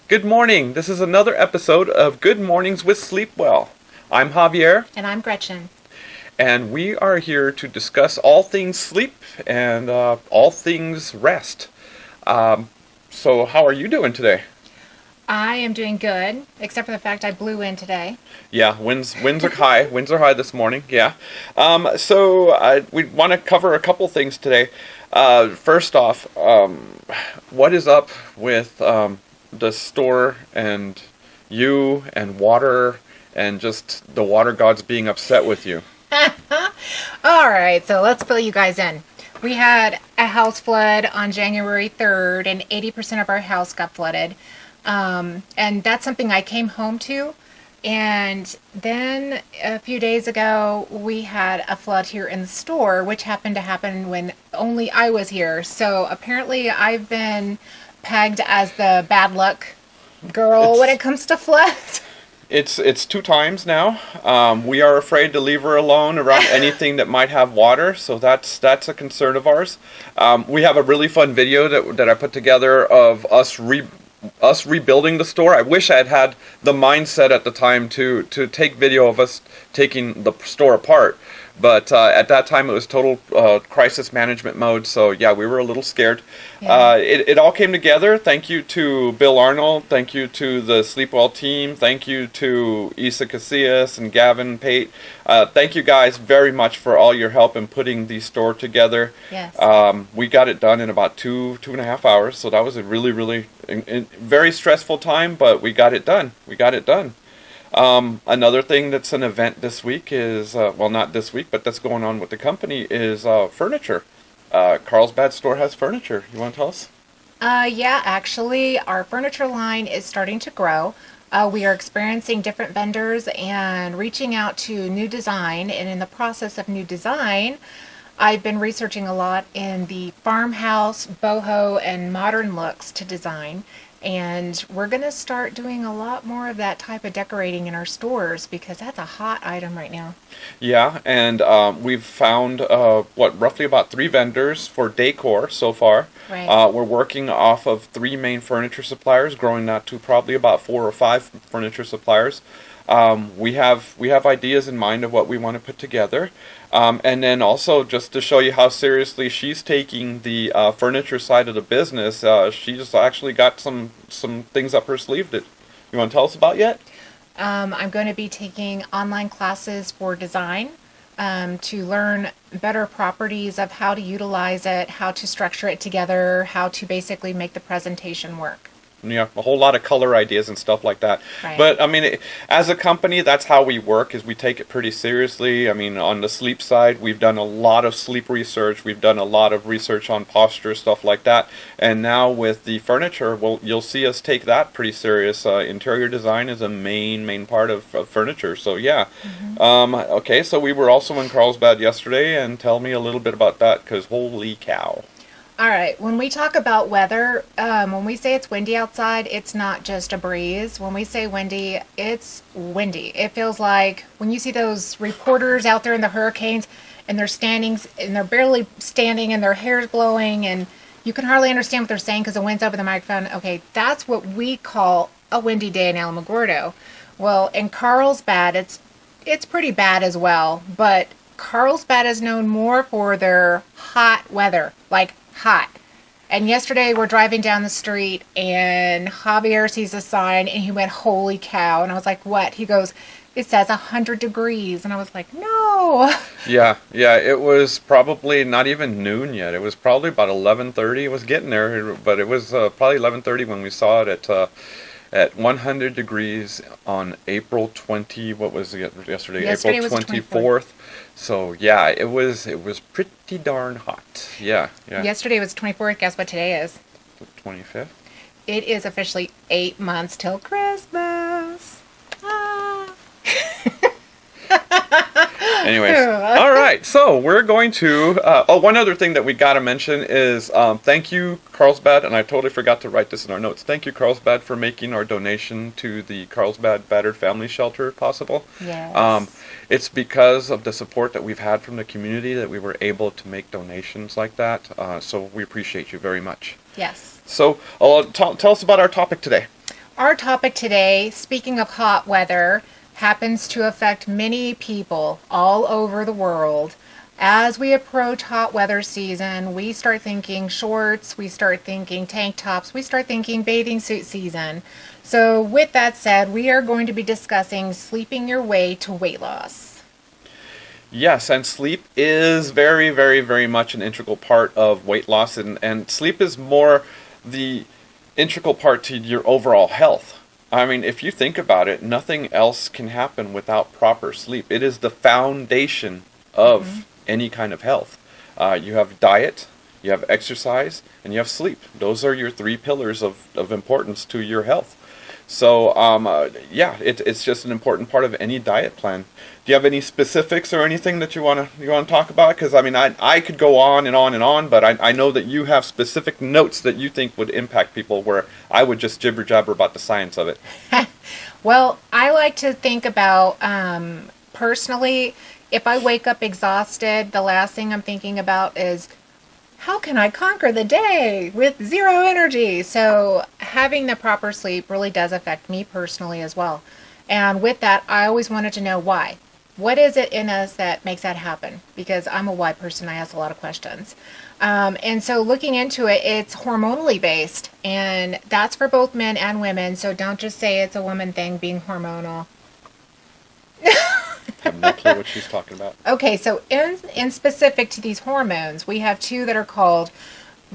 Good morning. This is another episode of Good Mornings with Sleep Well. I'm Javier. And I'm Gretchen. And we are here to discuss all things sleep and all things rest. So how are you doing today? I am doing good, except for the fact I blew in today. Yeah, winds are high. Winds are high this morning, yeah. So we want to cover a couple things today. First off, what is up with the store and you and water and just the water gods being upset with you? All right, so let's fill you guys in. We had a house flood on January 3rd, and 80% of our house got flooded. And that's something I came home to. And then a few days ago, we had a flood here in the store, which happened to happen when only I was here. So apparently I've been pegged as the bad luck girl when it comes to floods. It's 2 times now. We are afraid to leave her alone around anything that might have water, so that's a concern of ours. We have a really fun video that I put together of us rebuilding the store. I wish I had the mindset at the time to take video of us taking the store apart. But at that time, it was total crisis management mode. So, yeah, we were a little scared. Yeah. It all came together. Thank you to Bill Arnold. Thank you to the Sleepwell team. Thank you to Isa Casillas and Gavin Pate. Thank you guys very much for all your help in putting the store together. Yes. We got it done in about 2.5 hours. So that was a really, really very stressful time, but we got it done. Another thing that's an event this week is, well, not this week, but that's going on with the company is furniture. Carlsbad store has furniture. You want to tell us? Yeah, actually, our furniture line is starting to grow. We are experiencing different vendors and reaching out to new design. And in the process of new design, I've been researching a lot in the farmhouse, boho, and modern looks to design. And we're going to start doing a lot more of that type of decorating in our stores because that's a hot item right now. Yeah, and we've found, roughly about 3 vendors for decor so far. Right. We're working off of 3 main furniture suppliers, growing that to probably about 4 or 5 furniture suppliers. We have ideas in mind of what we want to put together. And then also, just to show you how seriously she's taking the furniture side of the business, she's actually got some things up her sleeve that you want to tell us about yet? I'm going to be taking online classes for design to learn better properties of how to utilize it, how to structure it together, how to basically make the presentation work. Yeah, a whole lot of color ideas and stuff like that. Right. But, I mean, as a company, that's how we work, is we take it pretty seriously. I mean, on the sleep side, we've done a lot of sleep research. We've done a lot of research on posture, stuff like that. And now with the furniture, well, you'll see us take that pretty serious. Interior design is a main part of furniture. So, yeah. Mm-hmm. Okay, so we were also in Carlsbad yesterday, and tell me a little bit about that, because holy cow. All right, when we talk about weather, when we say it's windy outside, it's not just a breeze. When we say windy, it's windy. It feels like when you see those reporters out there in the hurricanes and they're barely standing and their hair's blowing and you can hardly understand what they're saying because the wind's over the microphone. Okay, that's what we call a windy day in Alamogordo. Well, in Carlsbad, it's pretty bad as well, but Carlsbad is known more for their hot weather, like hot. And yesterday we're driving down the street and Javier sees a sign and he went, holy cow. And I was like, what? He goes, it says 100 degrees. And I was like, no. Yeah, it was probably not even noon yet. It was probably about 11:30. It was getting there, but it was probably 11:30 when we saw it at 100 degrees on April 20, what was it yesterday? April 24th. So, yeah, it was pretty darn hot. Yeah. Yesterday was 24th. Guess what today is? The 25th? It is officially 8 months till Christmas. Ah. Anyways, all right. So we're going to. One other thing that we got to mention is thank you, Carlsbad, and I totally forgot to write this in our notes. Thank you, Carlsbad, for making our donation to the Carlsbad Battered Family Shelter possible. Yes. It's because of the support that we've had from the community that we were able to make donations like that. So we appreciate you very much. Yes. So tell us about our topic today. Our topic today, speaking of hot weather, happens to affect many people all over the world. As we approach hot weather season, we start thinking shorts, we start thinking tank tops, we start thinking bathing suit season. So with that said, we are going to be discussing sleeping your way to weight loss. Yes, and sleep is very, very, very much an integral part of weight loss, and sleep is more the integral part to your overall health. I mean, if you think about it, nothing else can happen without proper sleep. It is the foundation of any kind of health. You have diet, you have exercise, and you have sleep. Those are your three pillars of importance to your health. So, it's just an important part of any diet plan. Do you have any specifics or anything that you want to talk about? Because I mean, I could go on and on and on, but I know that you have specific notes that you think would impact people, where I would just jibber jabber about the science of it. Well, I like to think about personally, if I wake up exhausted, the last thing I'm thinking about is, how can I conquer the day with zero energy? So having the proper sleep really does affect me personally as well. And with that, I always wanted to know why. What is it in us that makes that happen? Because I'm a why person. I ask a lot of questions. And so looking into it, it's hormonally based. And that's for both men and women. So don't just say it's a woman thing being hormonal. I have no clue what she's talking about. Okay, so in specific to these hormones, we have two that are called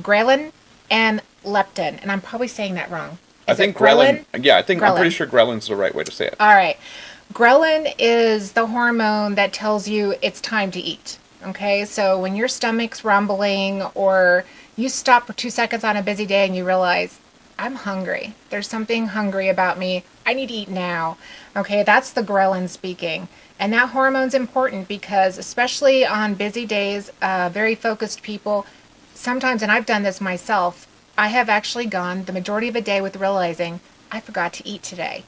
Ghrelin and Leptin, and I'm probably saying that wrong. I think Ghrelin. Yeah, I'm pretty sure Ghrelin's the right way to say it. All right. Ghrelin is the hormone that tells you it's time to eat. Okay, so when your stomach's rumbling or you stop for 2 seconds on a busy day and you realize, I'm hungry. There's something hungry about me. I need to eat now. Okay, that's the Ghrelin speaking. And that hormone's important because, especially on busy days, very focused people, sometimes, and I've done this myself, I have actually gone the majority of a day with realizing I forgot to eat today.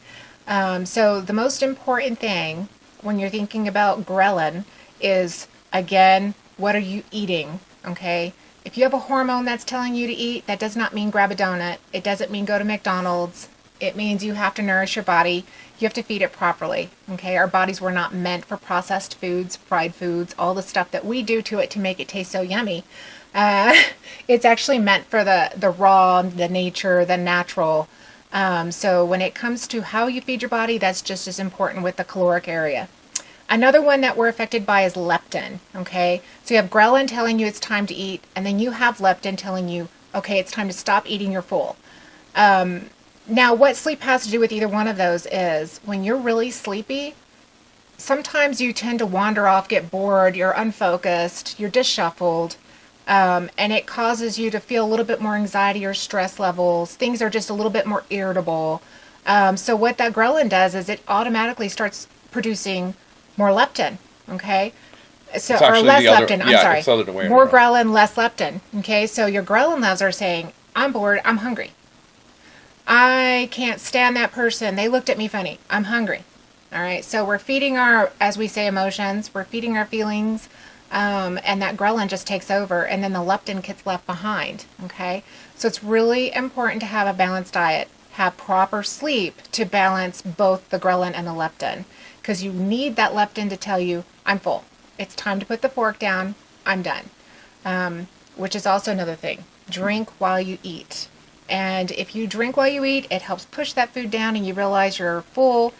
So the most important thing when you're thinking about Ghrelin is, again, what are you eating? Okay? If you have a hormone that's telling you to eat, that does not mean grab a donut. It doesn't mean go to McDonald's. It means you have to nourish your body. You have to feed it properly. Okay? Our bodies were not meant for processed foods, fried foods, all the stuff that we do to it to make it taste so yummy. It's actually meant for the raw, the nature, the natural. So when it comes to how you feed your body, that's just as important with the caloric area. Another one that we're affected by is leptin, okay? So you have Ghrelin telling you it's time to eat, and then you have leptin telling you, okay, it's time to stop eating, you're full. Now, what sleep has to do with either one of those is, when you're really sleepy, sometimes you tend to wander off, get bored, you're unfocused, you're disshuffled, and it causes you to feel a little bit more anxiety or stress levels. Things are just a little bit more irritable. So what that Ghrelin does is it automatically starts producing more leptin, okay? So, or less leptin, I'm sorry. It's the other way more around. Ghrelin, less leptin, okay? So your Ghrelin levels are saying, I'm bored, I'm hungry. I can't stand that person. They looked at me funny. I'm hungry. All right. So we're feeding our, as we say, emotions. We're feeding our feelings. And that Ghrelin just takes over. And then the leptin gets left behind. Okay. So it's really important to have a balanced diet. Have proper sleep to balance both the Ghrelin and the leptin. Because you need that leptin to tell you, I'm full. It's time to put the fork down. I'm done. Which is also another thing. Drink while you eat. And if you drink while you eat, it helps push that food down and you realize you're full.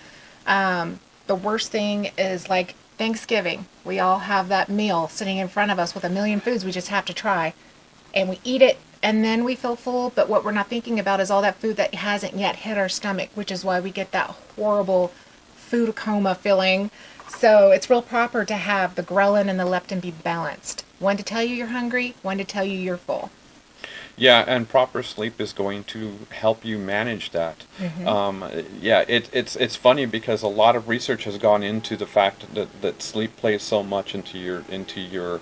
The worst thing is like Thanksgiving. We all have that meal sitting in front of us with a million foods we just have to try. And we eat it and then we feel full. But what we're not thinking about is all that food that hasn't yet hit our stomach, which is why we get that horrible food coma feeling. So it's real proper to have the Ghrelin and the leptin be balanced. One to tell you you're hungry, one to tell you you're full. Yeah, and proper sleep is going to help you manage that. It's funny because a lot of research has gone into the fact that sleep plays so much into your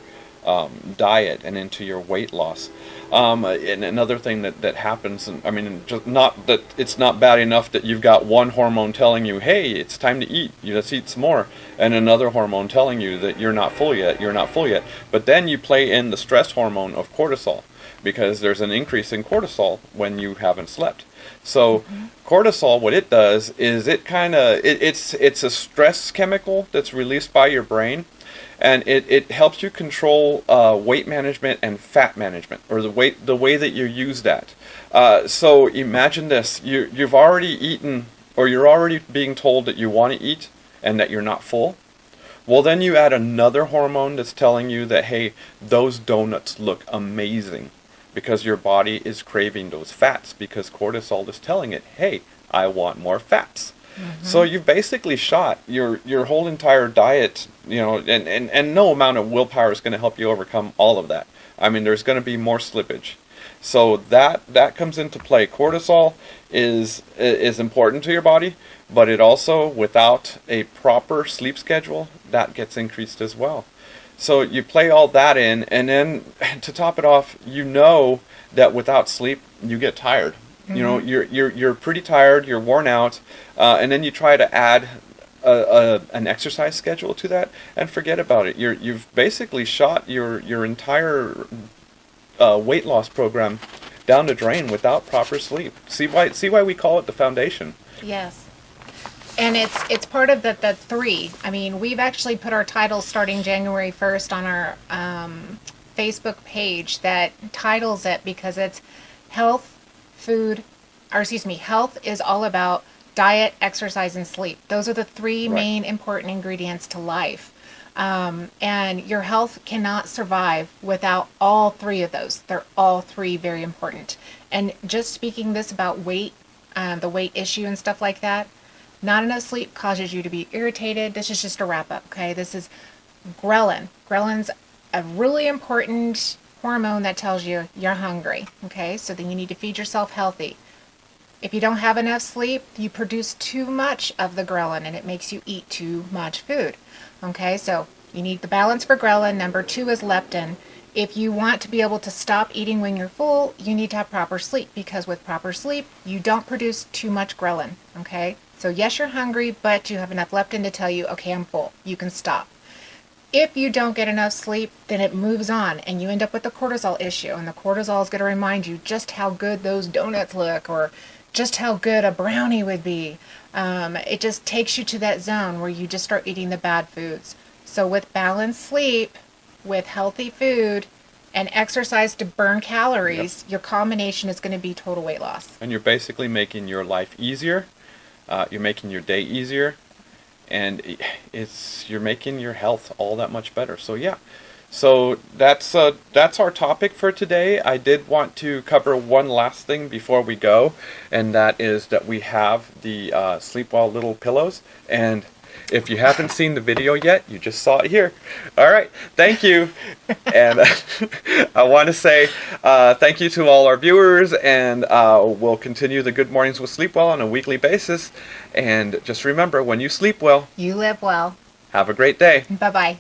diet and into your weight loss. And another thing that happens, and I mean, just not that it's not bad enough that you've got one hormone telling you, hey, it's time to eat, let's eat some more, and another hormone telling you that you're not full yet, but then you play in the stress hormone of cortisol. because there's an increase in cortisol when you haven't slept. So cortisol, what it does is it's a stress chemical that's released by your brain, and it helps you control weight management and fat management, or the way that you use that. So imagine this: you've already eaten, or you're already being told that you want to eat and that you're not full. Well, then you add another hormone that's telling you that, hey, those donuts look amazing, because your body is craving those fats, because cortisol is telling it, hey, I want more fats. So you've basically shot your whole entire diet, and no amount of willpower is going to help you overcome all of that. I mean, there's going to be more slippage. So that comes into play. Cortisol is important to your body, but it also, without a proper sleep schedule, that gets increased as well. So you play all that in, and then to top it off, that without sleep you get tired. You're pretty tired, you're worn out, and then you try to add an exercise schedule to that, and forget about it. You've basically shot your entire weight loss program down the drain without proper sleep. See why we call it the foundation. Yes. And it's part of the 3. I mean, we've actually put our titles starting January 1st on our Facebook page that titles it, because it's health is all about diet, exercise, and sleep. Those are the 3 main important ingredients to life. And your health cannot survive without all 3 of those. They're all 3 very important. And just speaking this about weight, the weight issue and stuff like that, not enough sleep causes you to be irritated. This is just a wrap up, okay? This is ghrelin. Ghrelin's a really important hormone that tells you you're hungry, okay? So then you need to feed yourself healthy. If you don't have enough sleep, you produce too much of the ghrelin, and it makes you eat too much food, okay? So you need the balance for ghrelin. Number 2 is leptin. If you want to be able to stop eating when you're full, you need to have proper sleep, because with proper sleep, you don't produce too much ghrelin, okay? So yes, you're hungry, but you have enough leptin to tell you, okay, I'm full. You can stop. If you don't get enough sleep, then it moves on, and you end up with the cortisol issue. And the cortisol is going to remind you just how good those donuts look, or just how good a brownie would be. It just takes you to that zone where you just start eating the bad foods. So with balanced sleep, with healthy food, and exercise to burn calories, your combination is going to be total weight loss. And you're basically making your life easier. You're making your day easier, and you're making your health all that much better. So yeah, so that's our topic for today. I did want to cover one last thing before we go, and that is that we have the Sleep Well little pillows, and if you haven't seen the video yet, you just saw it here. All right, thank you. And I want to say thank you to all our viewers, and we'll continue the Good Mornings with Sleep Well on a weekly basis. And just remember, when you sleep well, you live well. Have a great day. Bye-bye.